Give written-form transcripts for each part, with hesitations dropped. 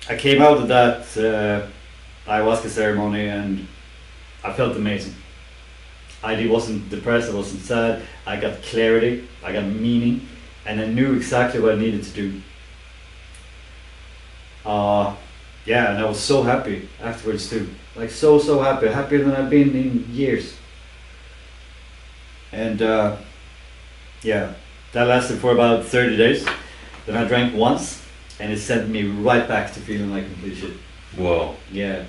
I came out of that ayahuasca ceremony and I felt amazing. Wasn't depressed, I wasn't sad, I got clarity, I got meaning, and I knew exactly what I needed to do. Uh, yeah, and I was so happy afterwards too. Like so happy, happier than I've been in years. And yeah, that lasted for about 30 days. Then I drank once, and it sent me right back to feeling like complete shit. Whoa. Yeah,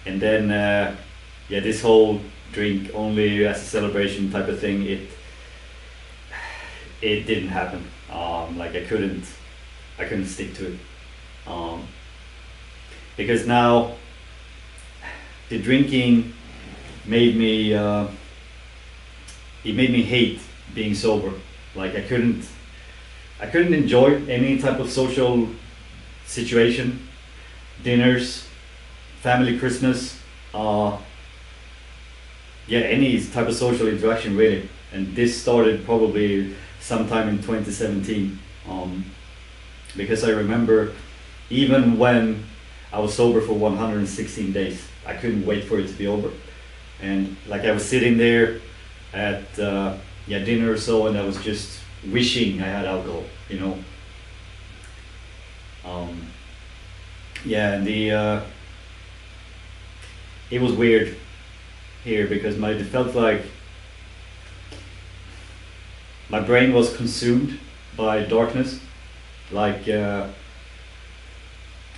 and then yeah, this whole drink only as a celebration type of thing, it didn't happen. Like I couldn't stick to it. Um, because now the drinking made me it made me hate being sober. Like I couldn't enjoy any type of social situation, dinners, family Christmas, yeah, any type of social interaction really. And this started probably sometime in 2017, because I remember even when I was sober for 116 days, I couldn't wait for it to be over. And like I was sitting there at yeah, dinner or so, and I was just wishing I had alcohol, you know. Um, yeah, and it was weird here because it felt like my brain was consumed by darkness. Like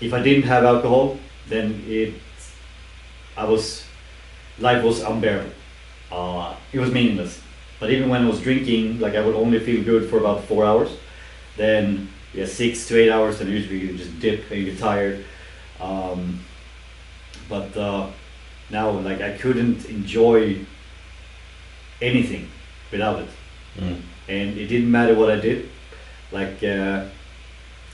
if I didn't have alcohol, then I was life was unbearable. It was meaningless. But even when I was drinking, like I would only feel good for about 4 hours. Then yeah, 6 to 8 hours, then usually you just dip and you get tired. But now like I couldn't enjoy anything without it. Mm. And it didn't matter what I did. Like as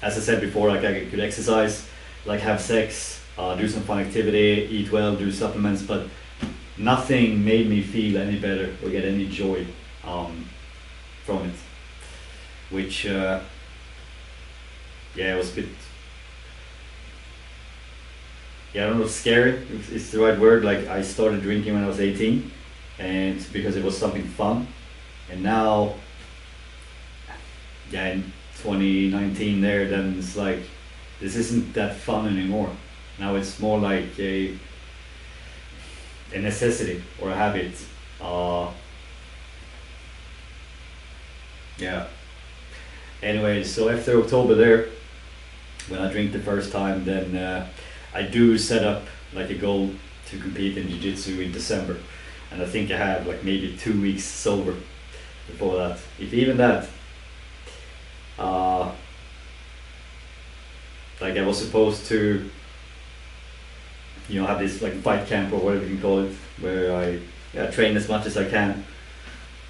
I said before, like I could exercise, like have sex, do some fun activity, eat well, do supplements, but nothing made me feel any better or get any joy from it. Which yeah, it was a bit, yeah, I don't know if scary if it's the right word. Like I started drinking when I was 18, and because it was something fun, and now yeah, in 2019 there, then it's like this isn't that fun anymore. Now it's more like a necessity or a habit. Yeah. Anyway, so after October there, when I drink the first time, then I do set up like a goal to compete in jiu-jitsu in December, and I think I have like maybe 2 weeks sober before that, if even that. Like I was supposed to, you know, have this like fight camp or whatever you can call it, where I train as much as I can.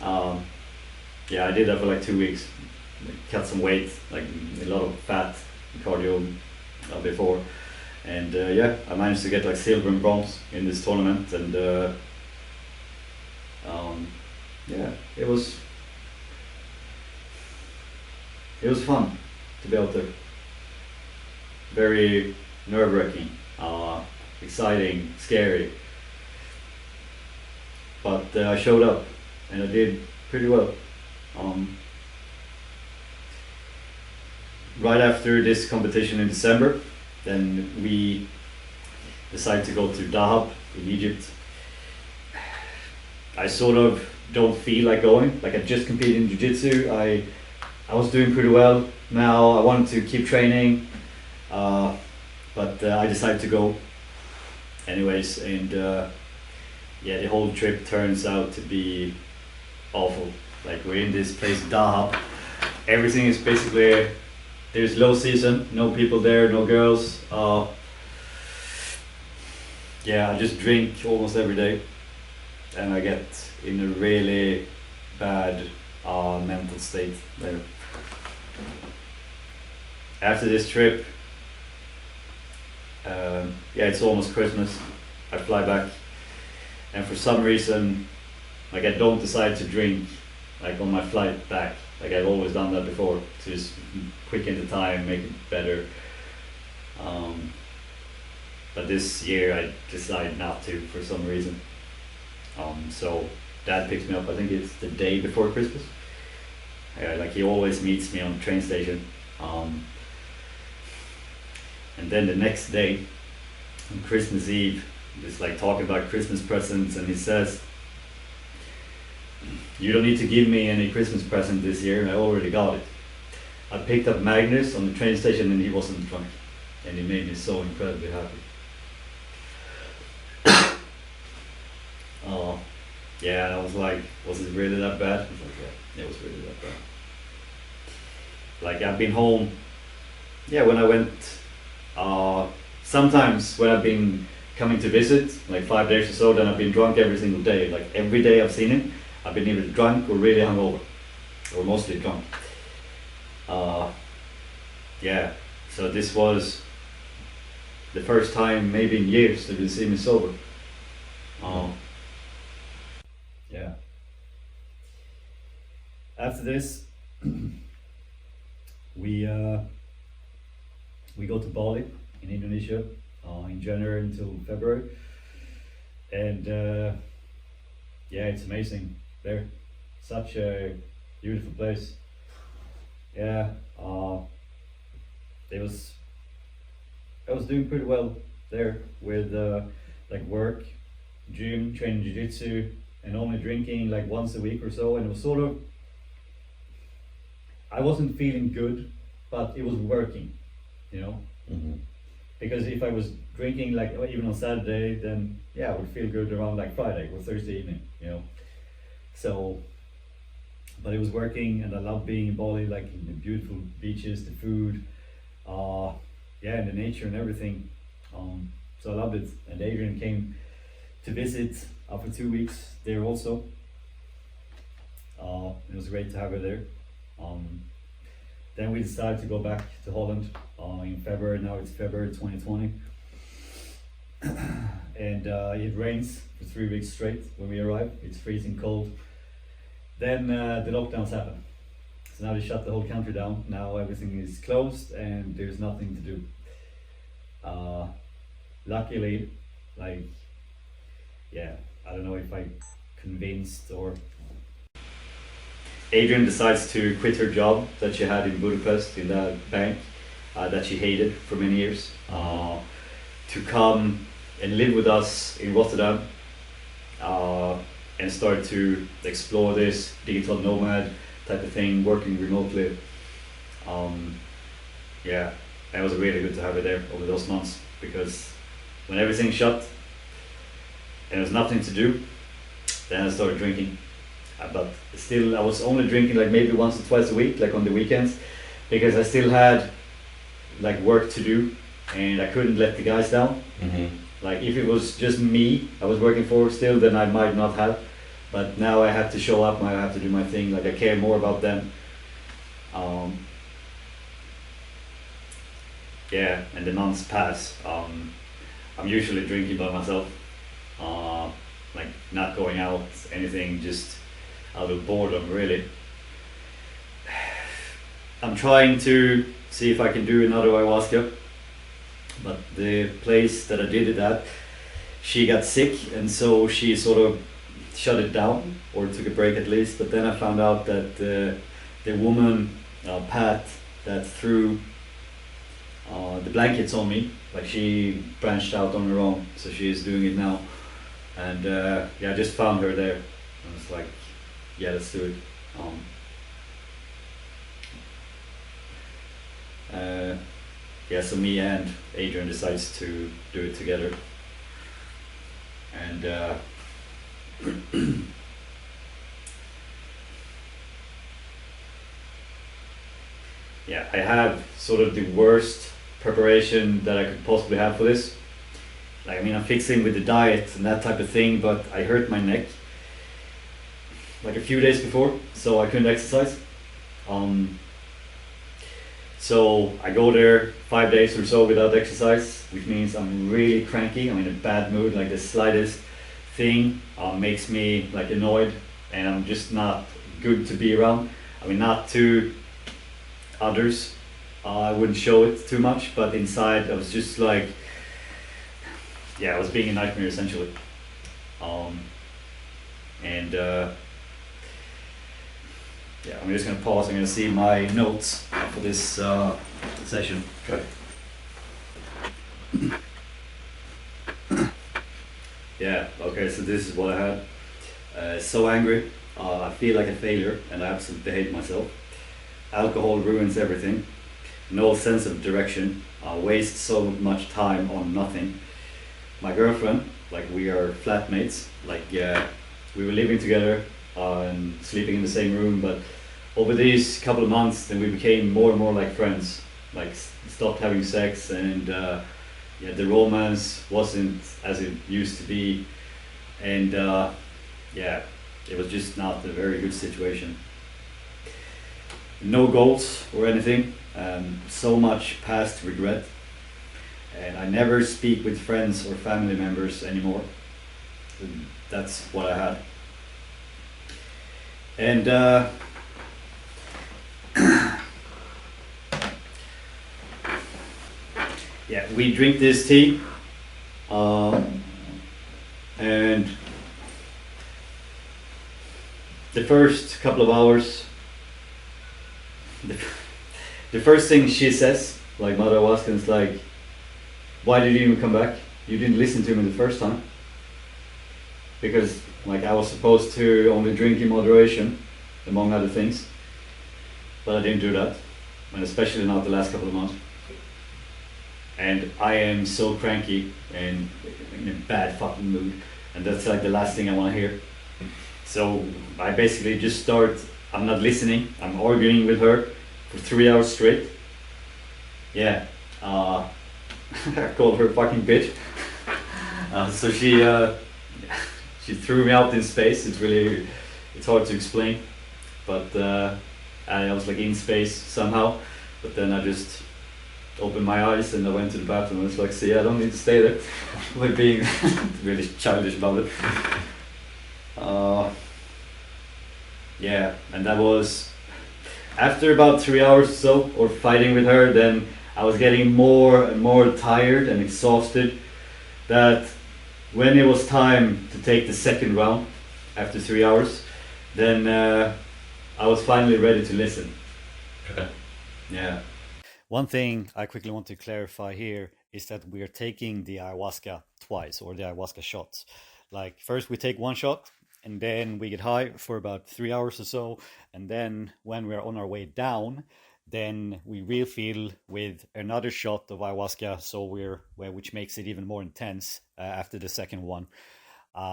Yeah, I did that for like 2 weeks, cut some weight, like a lot of fat, cardio before, and yeah, I managed to get like silver and bronze in this tournament, and yeah, it was fun to be out there. Very nerve-wracking, exciting, scary, but I showed up and I did pretty well. Right after this competition in December, then we decided to go to Dahab in Egypt. I sort of don't feel like going. Like I just competed in Jiu-Jitsu. I was doing pretty well. Now I wanted to keep training, but I decided to go anyways. And yeah, the whole trip turns out to be awful. Like we're in this place, Dahab. Everything is basically, there's low season, no people there, no girls. Yeah, I just drink almost every day, and I get in a really bad mental state there. After this trip, yeah, it's almost Christmas. I fly back, and for some reason, like I don't decide to drink like on my flight back. Like I've always done that before to just quicken the time, make it better. but this year I decided not to for some reason. So Dad picks me up. I think it's the day before Christmas. Like he always meets me on the train station. And then the next day, on Christmas Eve, just like talking about Christmas presents, and he says, "You don't need to give me any Christmas present this year. I already got it." I picked up Magnus on the train station, and he wasn't drunk, and he made me so incredibly happy. Yeah, and I was like, "Was it really that bad?" I was like, "Yeah, it was really that bad." Like I've been home. Yeah, when I went. Sometimes when I've been coming to visit, like 5 days or so, then I've been drunk every single day. Like every day I've seen him, I've been either drunk or really hungover, or mostly drunk. Yeah, so this was the first time maybe in years that you see me sober. Yeah. After this, we go to Bali in Indonesia in January until February, and yeah, it's amazing there. Such a beautiful place. Yeah, it was. I was doing pretty well there with like work, gym, training jiu-jitsu, and only drinking like once a week or so, and it was sort of. I wasn't feeling good, but it was working, you know. Mm-hmm. Because if I was drinking like even on Saturday, then yeah, I would feel good around like Friday or Thursday evening, you know. So, but it was working, and I love being in Bali, like in the beautiful beaches, the food, yeah, and the nature and everything. So I loved it. And Adrian came to visit for 2 weeks there also. It was great to have her there. Then we decided to go back to Holland in February. Now it's February 2020. And it rains for 3 weeks straight when we arrive. It's freezing cold. Then the lockdowns happen. So now they shut the whole country down. Now everything is closed and there's nothing to do. Luckily, like, yeah, I don't know if I convinced or Adrian decides to quit her job that she had in Budapest in that bank that she hated for many years to come and live with us in Rotterdam and start to explore this digital nomad type of thing, working remotely. Yeah, and it was really good to have her there over those months, because when everything shut and there was nothing to do, then I started drinking. But still, I was only drinking like maybe once or twice a week, like on the weekends, because I still had like work to do and I couldn't let the guys down. Mm-hmm. Like if it was just me I was working for still, then I might not have. But now I have to show up, I have to do my thing, like I care more about them. Yeah, and the months pass. I'm usually drinking by myself, like not going out, anything, just out of boredom, really. I'm trying to see if I can do another ayahuasca, but the place that I did it at, she got sick, and so she sort of shut it down, or took a break at least. But then I found out that the woman, Pat, that threw the blankets on me, like she branched out on her own, so she is doing it now. And yeah, I just found her there. I was like, yeah, let's do it. Yeah, so me and Adrian decides to do it together. And yeah, I have sort of the worst preparation that I could possibly have for this. Like, I mean, I'm fixing with the diet and that type of thing, but I hurt my neck like a few days before, so I couldn't exercise. So I go there 5 days or so without exercise, which means I'm really cranky. I'm in a bad mood. Like the slightest thing makes me like annoyed, and I'm just not good to be around. I mean, not to others, I wouldn't show it too much, but inside I was just like yeah, it was being a nightmare essentially. Um, and yeah, I'm just gonna pause. I'm gonna see my notes for this session. Okay. Yeah. Okay. So this is what I had. So angry. I feel like a failure, and I absolutely hate myself. Alcohol ruins everything. No sense of direction. Waste so much time on nothing. My girlfriend, like we are flatmates. Like we were living together and sleeping in the same room, but over these couple of months, then we became more and more like friends. Like stopped having sex, and yeah, the romance wasn't as it used to be, and yeah, it was just not a very good situation. No goals or anything. So much past regret, and I never speak with friends or family members anymore. And that's what I had. And yeah, we drink this tea, and the first couple of hours, the, the first thing she says, like Mother Ayahuasca, is like, "Why did you even come back? You didn't listen to me the first time." Because like I was supposed to only drink in moderation, among other things, but I didn't do that, and especially not the last couple of months. And I am so cranky and in a bad fucking mood, and that's like the last thing I want to hear. So I basically just start. I'm not listening. I'm arguing with her for 3 hours straight. Yeah, I called her fucking bitch. So she threw me out in space. It's hard to explain, but I was like in space somehow. But then I just opened my eyes and I went to the bathroom. And it's like, see, I don't need to stay there. Like being really childish about it. Yeah, and that was after about 3 hours or so, or fighting with her. Then I was getting more and more tired and exhausted. That when it was time to take the second round after 3 hours, then I was finally ready to listen. Okay. Yeah. One thing I quickly want to clarify here is that we are taking the ayahuasca twice, or the ayahuasca shots. Like first we take one shot, and then we get high for about 3 hours or so, and then when we're on our way down, then we refill with another shot of ayahuasca, so which makes it even more intense after the second one.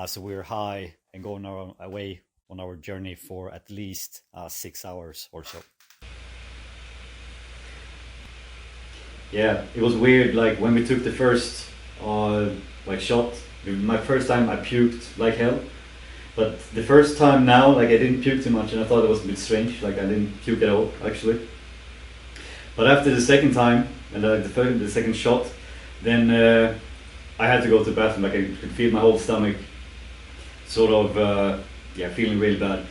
So we're high and going our way on our journey for at least 6 hours or so. Yeah, it was weird. Like when we took the first like shot, my first time I puked like hell. But the first time now, like I didn't puke too much, and I thought it was a bit strange. Like I didn't puke at all, actually. But after the second time, and the second shot, then I had to go to the bathroom. Like I could feel my whole stomach, sort of, yeah, feeling really bad.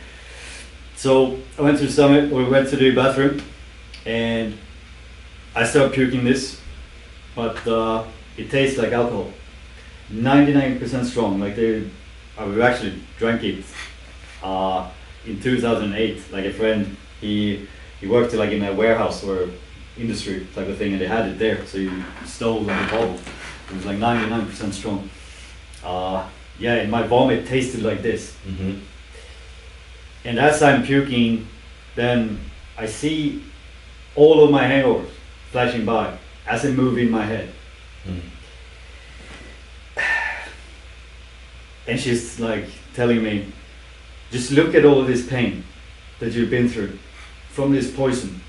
So I went to the stomach, or we went to the bathroom, and I started puking this, but it tastes like alcohol. 99% strong. Like we actually drank it in 2008. Like a friend, he worked like in a warehouse or industry type of thing, and they had it there. So you stole like a bottle. It was like 99% strong. Yeah, and my vomit tasted like this. Mm-hmm. And as I'm puking, then I see all of my hangovers flashing by as I move in my head. Mm. And she's like telling me, just look at all of this pain that you've been through from this poison.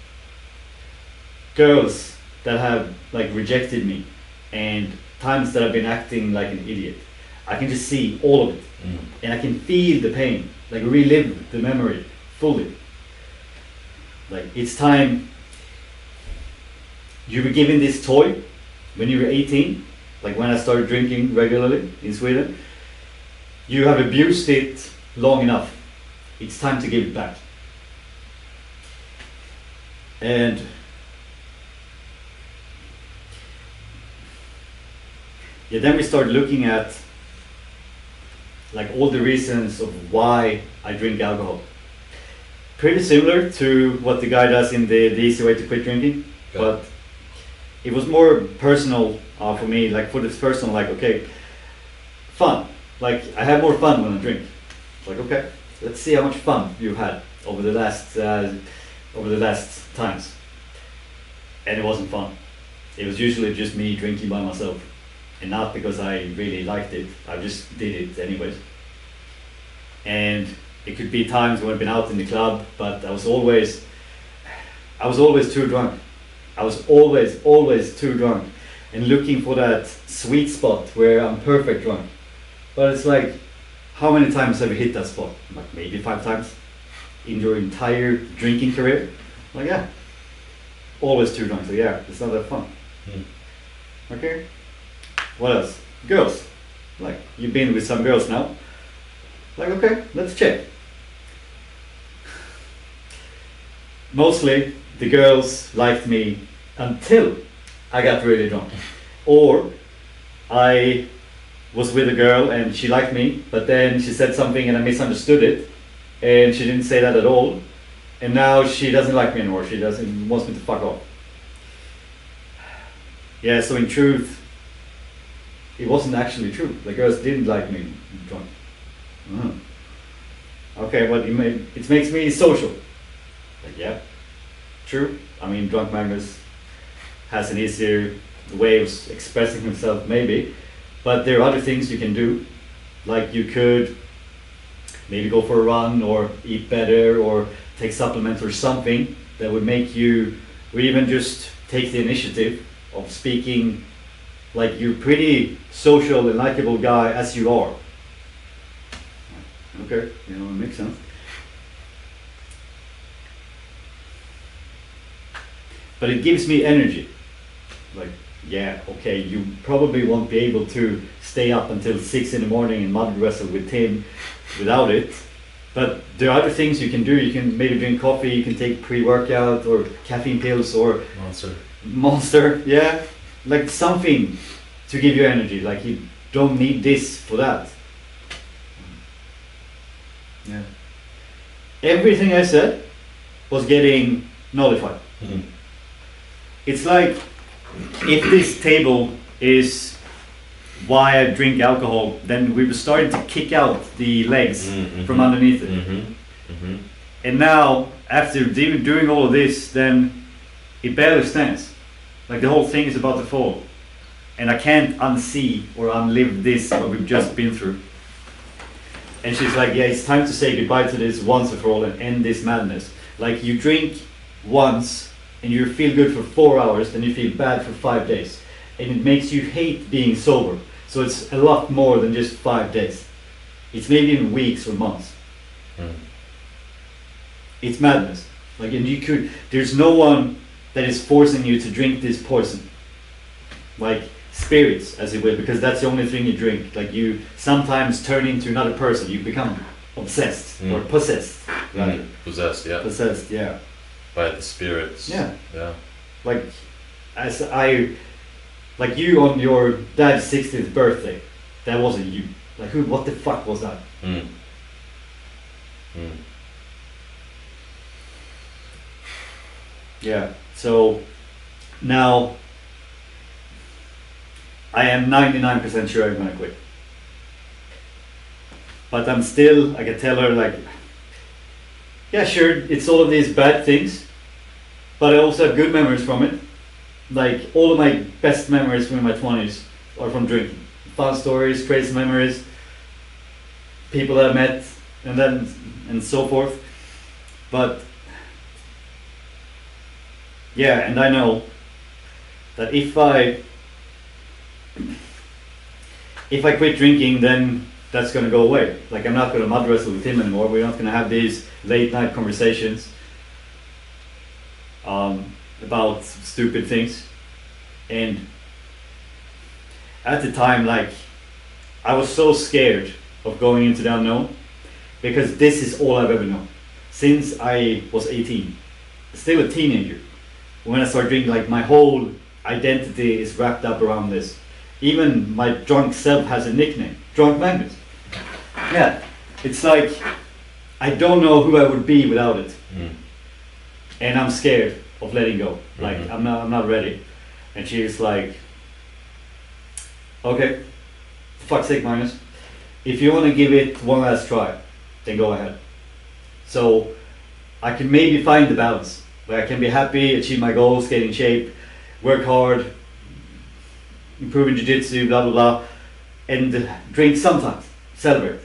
Girls that have like rejected me, and times that I've been acting like an idiot. I can just see all of it. Mm. And I can feel the pain, like relive the memory fully. Like it's time. You were given this toy when you were 18, like when I started drinking regularly in Sweden. You have abused it long enough. It's time to give it back. And yeah, then we start looking at like all the reasons of why I drink alcohol. Pretty similar to what the guy does in the Easy Way to Quit Drinking, Okay. but it was more personal for me. Like for this person, like okay, fun. Like I have more fun when I drink. Like okay, let's see how much fun you've had over the last times. And it wasn't fun. It was usually just me drinking by myself, and not because I really liked it. I just did it anyways. And it could be times when I've been out in the club, but I was always too drunk. I was always too drunk, and looking for that sweet spot where I'm perfect drunk. But it's like, how many times have you hit that spot? Like maybe 5 times in your entire drinking career. Like yeah, always too drunk. So yeah, it's not that fun. Okay. What else? Girls. Like you've been with some girls now. Like okay, let's check. Mostly the girls liked me until I got really drunk, or I was with a girl and she liked me, but then she said something and I misunderstood it, and she didn't say that at all, and now she doesn't like me anymore. She wants me to fuck off. Yeah, so in truth, it wasn't actually true. The girls didn't like me drunk. Okay, but it makes me social. Like yeah, true. I mean, drunk Magnus has an easier way of expressing himself, maybe, but there are other things you can do. Like you could maybe go for a run, or eat better, or take supplements or something that would make you, or even just take the initiative of speaking like you're pretty social and likable guy as you are. Okay, you know, it makes sense. But it gives me energy. Like, yeah, okay, you probably won't be able to stay up until 6 in the morning and mud wrestle with Tim without it. But there are other things you can do. You can maybe drink coffee, you can take pre-workout or caffeine pills or Monster, yeah. Like something to give you energy. Like you don't need this for that. Yeah. Everything I said was getting nullified. Mm-hmm. It's like if this table is why I drink alcohol, then we were starting to kick out the legs from underneath it. And now, after doing all of this, then it barely stands. Like the whole thing is about to fall. And I can't unsee or unlive this, what we've just been through. And she's like, yeah, it's time to say goodbye to this once and for all and end this madness. Like you drink once and you feel good for 4 hours, then you feel bad for 5 days. And it makes you hate being sober. So it's a lot more than just 5 days. It's maybe even weeks or months. It's madness. Like, and there's no one that is forcing you to drink this poison. Like spirits, as it will, because that's the only thing you drink. Like you sometimes turn into another person. You become obsessed or possessed. Right? Possessed, yeah. Possessed, yeah. By the spirits. Yeah. Yeah. Like like you on your dad's 60th birthday. That wasn't you. Like who? What the fuck was that? Yeah. So now I am 99% sure I'm gonna quit. But I'm still, I can tell her like, yeah, sure, it's all of these bad things, but I also have good memories from it. Like all of my best memories from my 20s are from drinking. Fun stories, crazy memories, people that I met, and so forth. But yeah, and I know that if I quit drinking, then that's gonna go away. Like I'm not gonna mud wrestle with him anymore. We're not gonna have these late night conversations about stupid things. And at the time, like I was so scared of going into the unknown, because this is all I've ever known since I was 18, still a teenager. When I started drinking, like my whole identity is wrapped up around this. Even my drunk self has a nickname, Drunk Magnus. Yeah, it's like I don't know who I would be without it, and I'm scared of letting go. Like I'm not ready. And she's like, okay, for fuck's sake, Magnus, if you want to give it one last try, then go ahead. So I can maybe find the balance where I can be happy, achieve my goals, get in shape, work hard, improve in jiu-jitsu, blah blah blah, and drink sometimes, celebrate.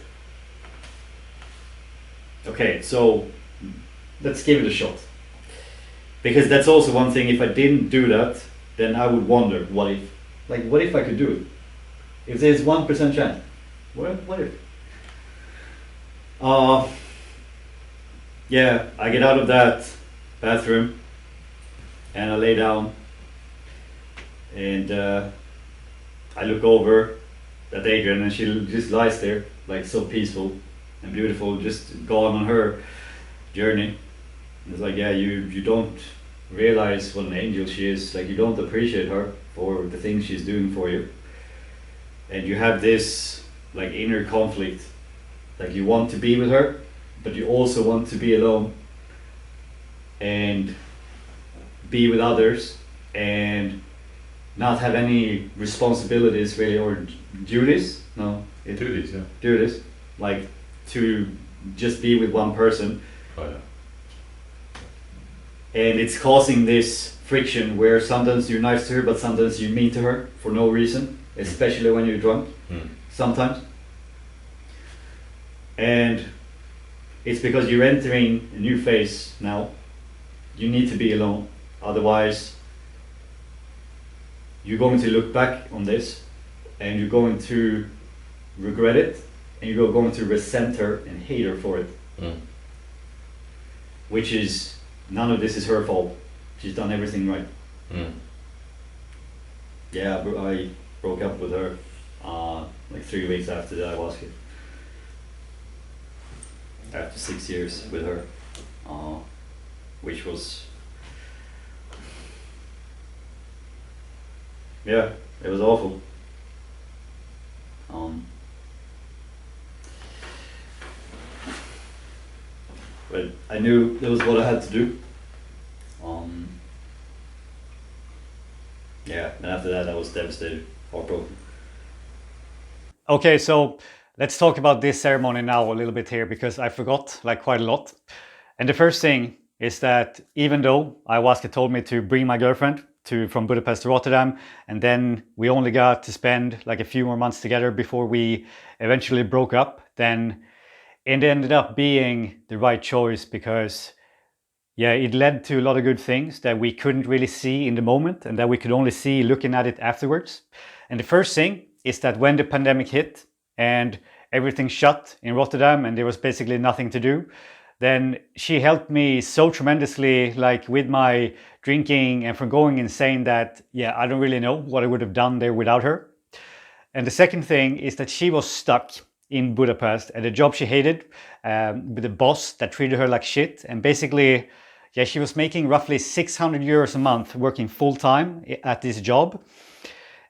Okay, so let's give it a shot. Because that's also one thing, if I didn't do that, then I would wonder, what if? Like, what if I could do it? If there's 1% chance, what if? Yeah, I get out of that bathroom and I lay down and I look over at Adrian and she just lies there, like so peaceful and beautiful, just gone on her journey. And it's like, yeah, you don't realize what an angel she is. Like, you don't appreciate her for the things she's doing for you. And you have this like inner conflict. Like, you want to be with her, but you also want to be alone and be with others and not have any responsibilities really, or duties. Duties, yeah. Duties, like to just be with one person. Oh yeah. And it's causing this friction where sometimes you're nice to her, but sometimes you're mean to her for no reason, especially when you're drunk. Sometimes. And it's because you're entering a new phase now. You need to be alone, otherwise you're going to look back on this and you're going to regret it, and you're going to resent her and hate her for it. Which is, none of this is her fault. She's done everything right. Yeah, I broke up with her like 3 weeks after the ayahuasca. After 6 years with her, which was, yeah, it was awful. But I knew that was what I had to do. Yeah, and after that I was devastated, heartbroken. Okay, so let's talk about this ceremony now a little bit here, because I forgot like quite a lot. And the first thing is that even though ayahuasca told me to bring my girlfriend from Budapest to Rotterdam, and then we only got to spend like a few more months together before we eventually broke up, then it ended up being the right choice, because yeah, it led to a lot of good things that we couldn't really see in the moment and that we could only see looking at it afterwards. And the first thing is that when the pandemic hit and everything shut in Rotterdam and there was basically nothing to do, then she helped me so tremendously, like with my drinking and from going insane, that yeah, I don't really know what I would have done there without her. And the second thing is that she was stuck in Budapest at a job she hated, with a boss that treated her like shit. And basically, yeah, she was making roughly 600 euros a month working full time at this job.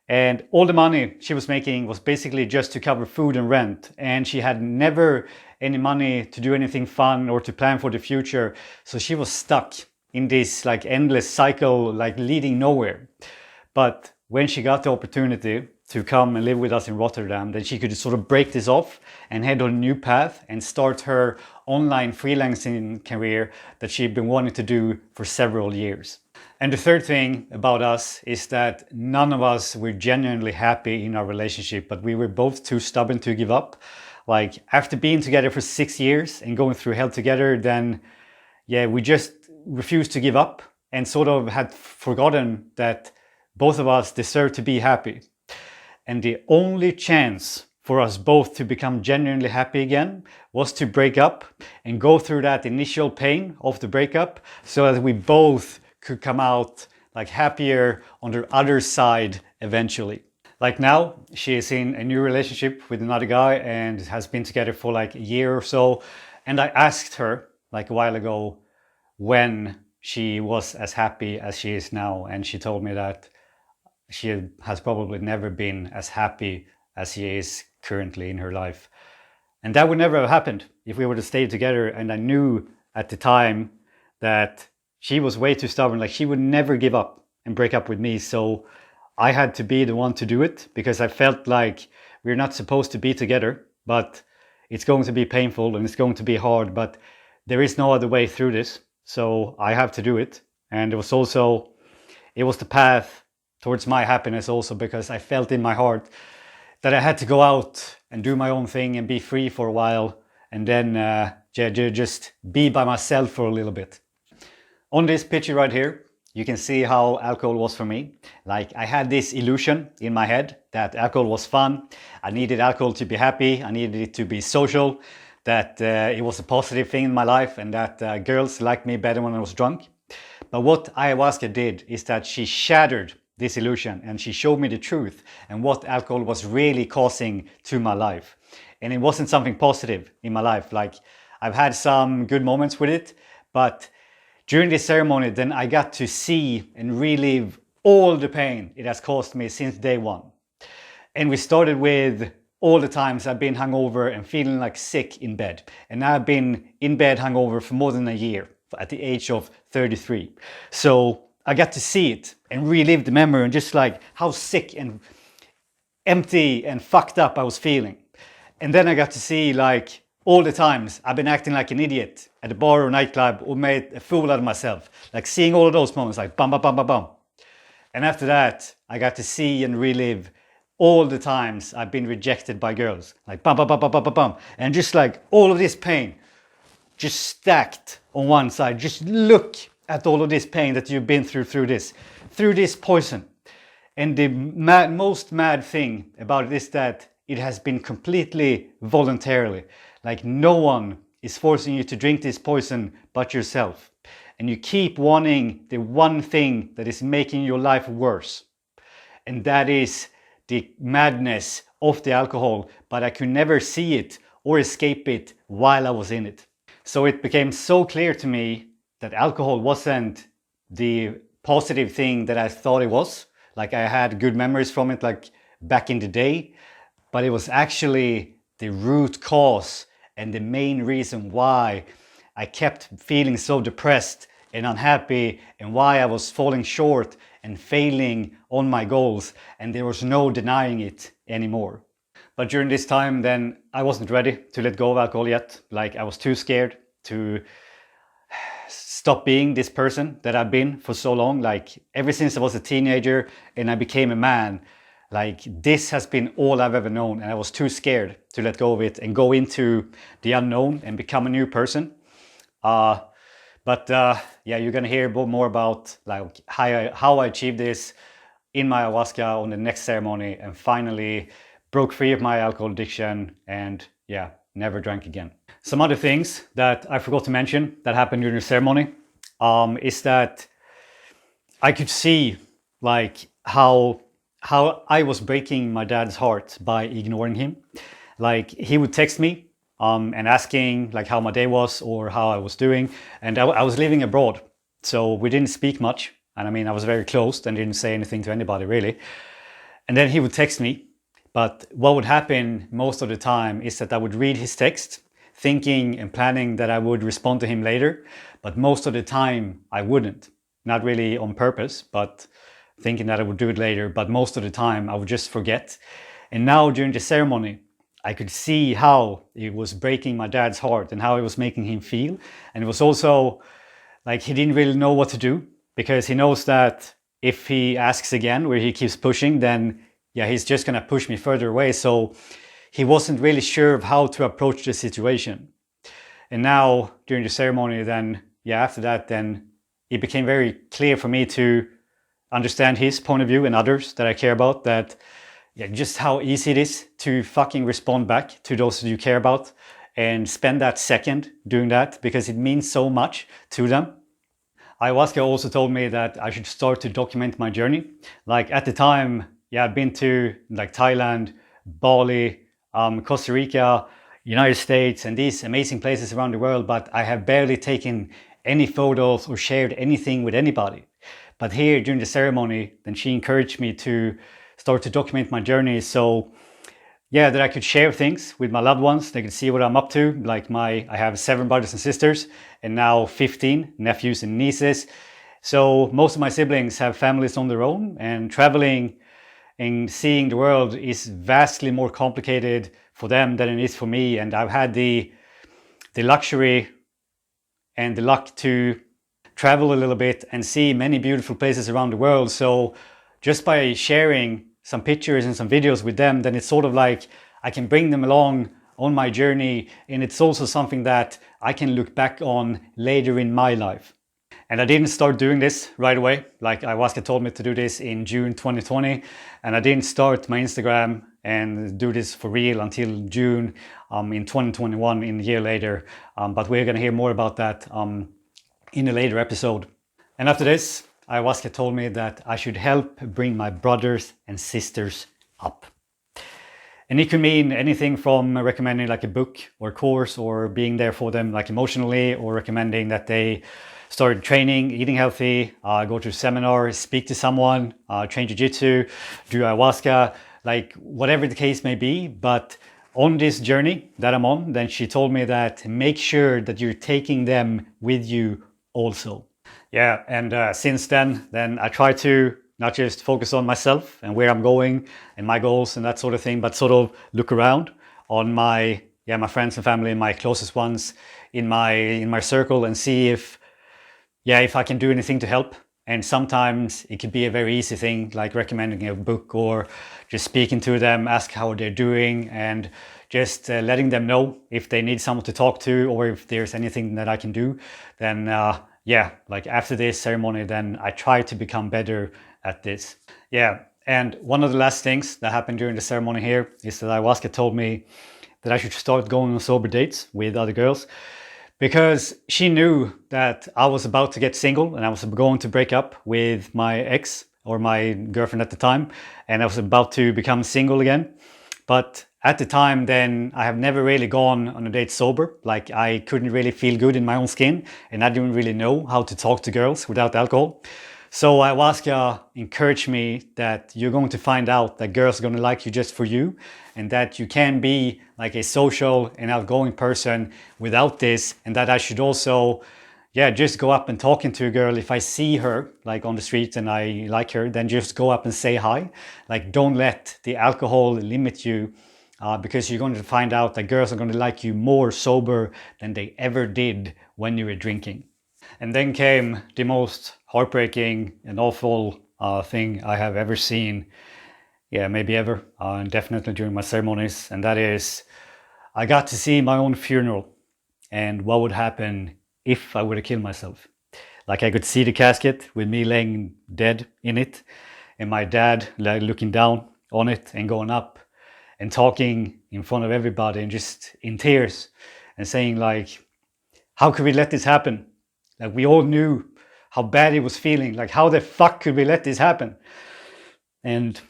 And all the money she was making was basically just to cover food and rent. And she had never any money to do anything fun or to plan for the future. So she was stuck in this like endless cycle, like leading nowhere. But when she got the opportunity to come and live with us in Rotterdam, then she could sort of break this off and head on a new path and start her online freelancing career that she'd been wanting to do for several years. And the third thing about us is that none of us were genuinely happy in our relationship, but we were both too stubborn to give up. Like, after being together for 6 years and going through hell together, then yeah, we just refused to give up and sort of had forgotten that both of us deserve to be happy. And the only chance for us both to become genuinely happy again was to break up and go through that initial pain of the breakup, so that we both could come out like happier on the other side eventually. Like now, she is in a new relationship with another guy and has been together for like a year or so. And I asked her like a while ago when she was as happy as she is now. And she told me that she has probably never been as happy as she is currently in her life. And that would never have happened if we were to stay together. And I knew at the time that she was way too stubborn. Like, she would never give up and break up with me. So I had to be the one to do it, because I felt like we're not supposed to be together, but it's going to be painful and it's going to be hard, but there is no other way through this. So I have to do it. And it was the path towards my happiness also, because I felt in my heart that I had to go out and do my own thing and be free for a while, and then just be by myself for a little bit. On this picture right here, you can see how alcohol was for me. Like, I had this illusion in my head that alcohol was fun. I needed alcohol to be happy. I needed it to be social, that it was a positive thing in my life, and that girls liked me better when I was drunk. But what ayahuasca did is that she shattered this illusion, and she showed me the truth and what alcohol was really causing to my life. And it wasn't something positive in my life. Like, I've had some good moments with it, but during this ceremony, then I got to see and relive all the pain it has caused me since day one. And we started with all the times I've been hungover and feeling like sick in bed. And I've been in bed hungover for more than a year at the age of 33. So I got to see it and relive the memory, and just like how sick and empty and fucked up I was feeling. And then I got to see like all the times I've been acting like an idiot at a bar or nightclub or made a fool out of myself. Like, seeing all of those moments, like bum, bum, bum, bum, bum. And after that, I got to see and relive all the times I've been rejected by girls. Like bum, bum, bum, bum, bum, bum, bum. And just like all of this pain just stacked on one side. Just look at all of this pain that you've been through this poison. And the most mad thing about it is that it has been completely voluntarily. Like, no one is forcing you to drink this poison but yourself. And you keep wanting the one thing that is making your life worse. And that is the madness of the alcohol, but I could never see it or escape it while I was in it. So it became so clear to me that alcohol wasn't the positive thing that I thought it was. Like, I had good memories from it, like back in the day, but it was actually the root cause and the main reason why I kept feeling so depressed and unhappy, and why I was falling short and failing on my goals, and there was no denying it anymore. But during this time, then I wasn't ready to let go of alcohol yet. Like, I was too scared to stop being this person that I've been for so long. Like, ever since I was a teenager and I became a man, like, this has been all I've ever known, and I was too scared to let go of it and go into the unknown and become a new person. But yeah, you're gonna hear more about like how I achieved this in my ayahuasca on the next ceremony, and finally broke free of my alcohol addiction, and yeah, never drank again. Some other things that I forgot to mention that happened during the ceremony is that I could see like how I was breaking my dad's heart by ignoring him. Like, he would text me and asking like how my day was or how I was doing, and I was living abroad, so we didn't speak much. And I mean, I was very closed and didn't say anything to anybody really. And then he would text me, but what would happen most of the time is that I would read his text, thinking and planning that I would respond to him later, but most of the time I wouldn't. Not really on purpose, but thinking that I would do it later, but most of the time I would just forget. And now during the ceremony, I could see how it was breaking my dad's heart and how it was making him feel. And it was also like he didn't really know what to do, because he knows that if he asks again, where he keeps pushing, then yeah, he's just gonna push me further away. So he wasn't really sure of how to approach the situation. And now during the ceremony, then yeah, after that, then it became very clear for me to understand his point of view and others that I care about, that yeah, just how easy it is to fucking respond back to those you care about and spend that second doing that, because it means so much to them. Ayahuasca also told me that I should start to document my journey. Like, at the time, yeah, I've been to like Thailand, Bali, Costa Rica, United States, and these amazing places around the world, but I have barely taken any photos or shared anything with anybody, But here during the ceremony, then she encouraged me to start to document my journey. So yeah, that I could share things with my loved ones. They could see what I'm up to. Like I have 7 brothers and sisters and now 15 nephews and nieces. So most of my siblings have families on their own, and traveling and seeing the world is vastly more complicated for them than it is for me. And I've had the luxury and the luck to travel a little bit and see many beautiful places around the world. So just by sharing some pictures and some videos with them, then it's sort of like I can bring them along on my journey, and it's also something that I can look back on later in my life. And I didn't start doing this right away. Like Ayahuasca told me to do this in June 2020, and I didn't start my Instagram and do this for real until June in 2021, in a year later. But we're going to hear more about that in a later episode. And after this, Ayahuasca told me that I should help bring my brothers and sisters up. And it could mean anything from recommending like a book or course, or being there for them like emotionally, or recommending that they start training, eating healthy, go to a seminar, speak to someone, train jiu-jitsu, do ayahuasca, like whatever the case may be. But on this journey that I'm on, then she told me that make sure that you're taking them with you also. Yeah, and since then I try to not just focus on myself and where I'm going and my goals and that sort of thing, but sort of look around on my friends and family and my closest ones in my circle, and see if I can do anything to help. And sometimes it could be a very easy thing, like recommending a book or just speaking to them, ask how they're doing, and just letting them know if they need someone to talk to, or if there's anything that I can do. Then like after this ceremony, then I try to become better at this. Yeah, and one of the last things that happened during the ceremony here is that Ayahuasca told me that I should start going on sober dates with other girls, because she knew that I was about to get single and I was going to break up with my ex, or my girlfriend at the time, and I was about to become single again. But at the time then, I have never really gone on a date sober. Like I couldn't really feel good in my own skin, and I didn't really know how to talk to girls without alcohol. So Ayahuasca encouraged me that you're going to find out that girls are going to like you just for you, and that you can be like a social and outgoing person without this, and that I should also just go up and talking to a girl. If I see her like on the street and I like her, then just go up and say hi. Like don't let the alcohol limit you, because you're going to find out that girls are going to like you more sober than they ever did when you were drinking. And then came the most heartbreaking and awful thing I have ever seen. Yeah, maybe ever, and definitely during my ceremonies. And that is, I got to see my own funeral and what would happen if I would have killed myself. Like I could see the casket with me laying dead in it, and my dad like looking down on it and going up and talking in front of everybody and just in tears and saying like, how could we let this happen? Like we all knew how bad he was feeling. Like how the fuck could we let this happen? And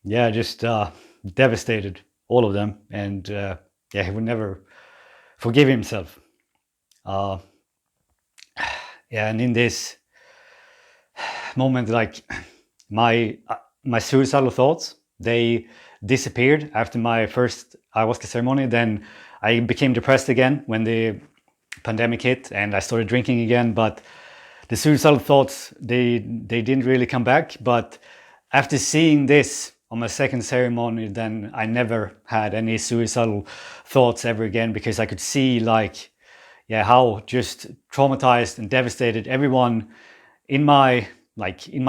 just devastated, all of them. And he would never forgive himself. And in this moment, like my suicidal thoughts, they disappeared after my first ayahuasca ceremony. Then I became depressed again when the pandemic hit and I started drinking again. But the suicidal thoughts, they didn't really come back. But after seeing this on my second ceremony, then I never had any suicidal thoughts ever again, because I could see like, how just traumatized and devastated everyone in my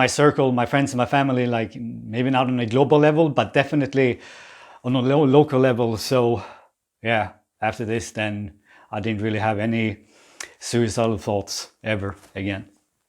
circle, my friends and my family, like maybe not on a global level, but definitely on a local level. So after this, then I didn't really have any suicidal thoughts ever again.